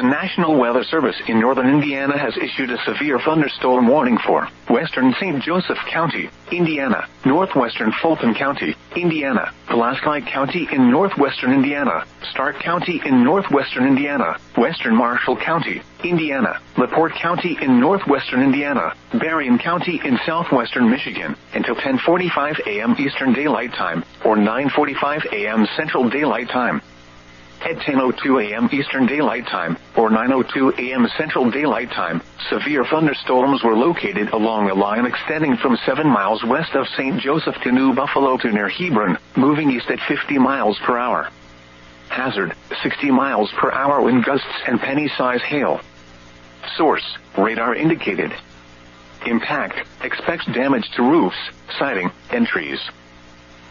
National Weather Service in northern Indiana has issued a severe thunderstorm warning for western St. Joseph County, Indiana, northwestern Fulton County, Indiana, Pulaski County in northwestern Indiana, Starke County in northwestern Indiana, western Marshall County, Indiana, Porte County in northwestern Indiana, Berrien County in southwestern Michigan, until 10:45 a.m. Eastern Daylight Time, or 9:45 a.m. Central Daylight Time. At 10:02 a.m. Eastern Daylight Time, or 9:02 a.m. Central Daylight Time, severe thunderstorms were located along a line extending from 7 miles west of St. Joseph to New Buffalo to near Hebron, moving east at 50 miles per hour. Hazard, 60 miles per hour wind gusts and penny-size hail. Source, radar indicated. Impact, expects damage to roofs, siding, and trees.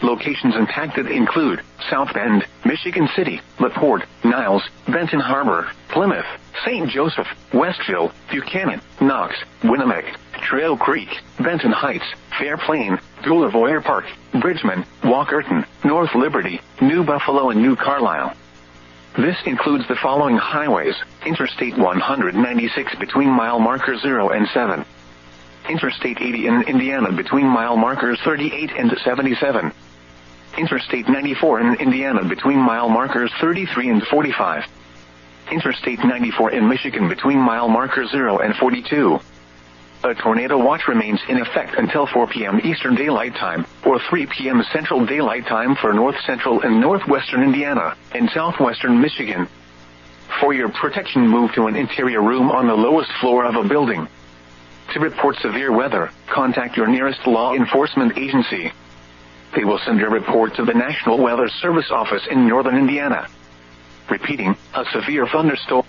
Locations impacted include South Bend, Michigan City, LaPorte, Niles, Benton Harbor, Plymouth, St. Joseph, Westville, Buchanan, Knox, Winnemac, Trail Creek, Benton Heights, Fairplain, Gulliver Park, Bridgman, Walkerton, North Liberty, New Buffalo and New Carlisle. This includes the following highways: Interstate 196 between mile markers 0 and 7. Interstate 80 in Indiana between mile markers 38 and 77. Interstate 94 in Indiana between mile markers 33 and 45. Interstate 94 in Michigan between mile markers 0 and 42. A tornado watch remains in effect until 4 p.m. Eastern Daylight Time, or 3 p.m. Central Daylight Time for north central and northwestern Indiana, and southwestern Michigan. For your protection, move to an interior room on the lowest floor of a building. To report severe weather, contact your nearest law enforcement agency. They will send your report to the National Weather Service office in northern Indiana. Repeating, a severe thunderstorm